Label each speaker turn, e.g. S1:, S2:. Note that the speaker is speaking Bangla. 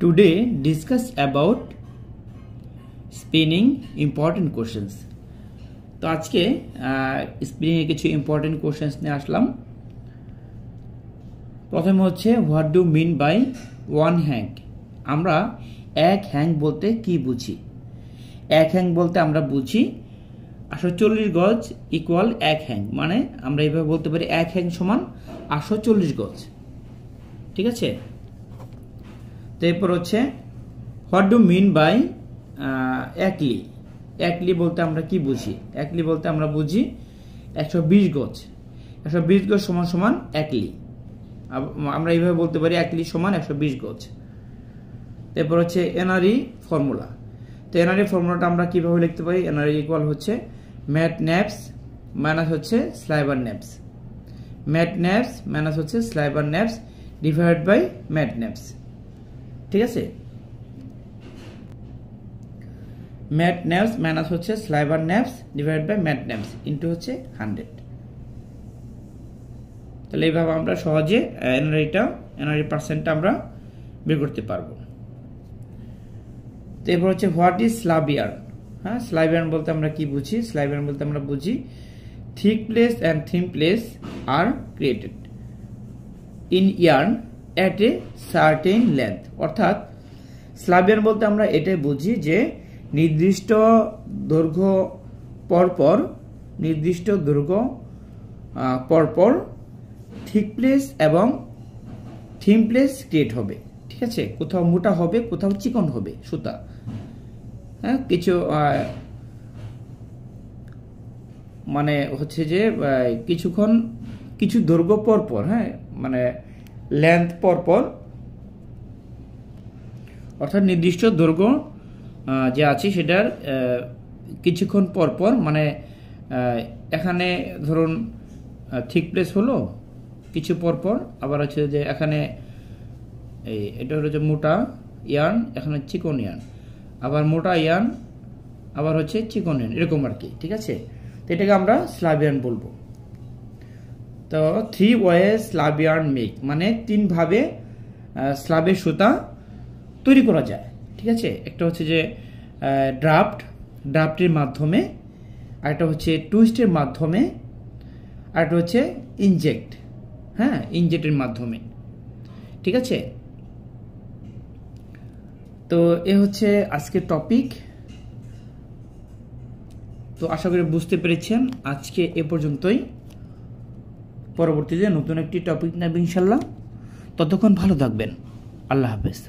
S1: Today discuss about spinning important questions. তো আজকে স্পিনিং এর কিছু ইম্পর্টেন্ট কোশ্চেন্স নিয়ে আসলাম। প্রথমে হচ্ছে what do mean by one hang. আমরা এক হ্যাঙ্গ বলতে কি বুঝি? এক হ্যাঙ্গ বলতে আমরা বুঝি 840 গজ ইকুয়াল এক হ্যাঙ্গ, মানে আমরা এইভাবে বলতে পারি এক হ্যাঙ্গ সমান 840 গজ। ঠিক আছে, তো এরপর হচ্ছে হোয়াট ডু মিন বাই একলি। একলি বলতে আমরা কি বুঝি? একলি বলতে আমরা বুঝি 120 গজ। 120 গজ সমান সমান একলি। আমরা এইভাবে বলতে পারি একলি সমান 120 গজ। এরপর হচ্ছে এনআরই ফর্মুলা। তো এনআরই ফর্মুলাটা আমরা কিভাবে লিখতে পারি? এনআরই ইকুয়াল হচ্ছে ম্যাট ন্যাপস মাইনাস হচ্ছে স্লাইবার ন্যাপস। ম্যাট ন্যাপস মাইনাস হচ্ছে স্লাইবার ন্যাপস ডিভাইড বাই ম্যাট ন্যাপস। ঠিক আছে, ম্যাট ন্যাপস মাইনাস হচ্ছে স্লাইবার ন্যাপস ডিভাইড বাই ম্যাট ন্যাপস ইনটু হচ্ছে 100। তাহলে এইভাবে আমরা সহজে এনআরই পার্সেন্টটা আমরা বের করতে পারবো। তো এরপর হচ্ছে হোয়াট ইজ স্লাবিয়ান। হ্যাঁ, স্লাবিয়ান বলতে আমরা কি বুঝি? স্লাবিয়ান বলতে আমরা বুঝি thick place and thin place are created in yarn at a certain length। অর্থাৎ স্লাবিয়ান বলতে আমরা এটাই বুঝি যে নির্দিষ্ট দৈর্ঘ্য পরপর থিক প্লেস এবং থিন প্লেস ক্রিয়েট হবে। ঠিক আছে, কোথাও মোটা হবে, কোথাও চিকন হবে সুতা। হ্যাঁ, মানে হচ্ছে যে কিছু দৈর্ঘ্য পরপর, হ্যাঁ মানে লেন্থ পরপর, অর্থাৎ নির্দিষ্ট দৈর্ঘ্য যে আছে সেটার কিছুক্ষণ পরপর, মানে এখানে ধরুন থিক প্লেস হলো কিছু পরপর, আবার হচ্ছে যে এখানে এটা হলো যে মোটা ইয়ার্ন, এখানে চিকন ইয়ার্ন, আবার মোটা ইয়ার্ন, আবার হচ্ছে চিকন ইয়ার্ন, এরকম আর কি। ঠিক আছে, তো এটাকে আমরা স্লাবিয়ান বলবো। তো 3 ওয়েজ স্লাবিয়ান মেক, মানে 3 ভাবে স্লাবের সুতা তৈরি করা যায়। ঠিক আছে, একটা হচ্ছে যে ড্রাফটের মাধ্যমে, আরেকটা হচ্ছে টুইস্টের মাধ্যমে, আরেকটা হচ্ছে ইনজেক্ট, হ্যাঁ ইনজেক্টের মাধ্যমে। ঠিক আছে, তো এ হচ্ছে আজকের টপিক। তো আশা করি বুঝতে পেরেছেন। আজকে এ পর্যন্তই, পরবর্তীতে নতুন একটি টপিক নেব ইনশাল্লাহ। ততক্ষণ ভালো থাকবেন। আল্লাহ হাফেজ।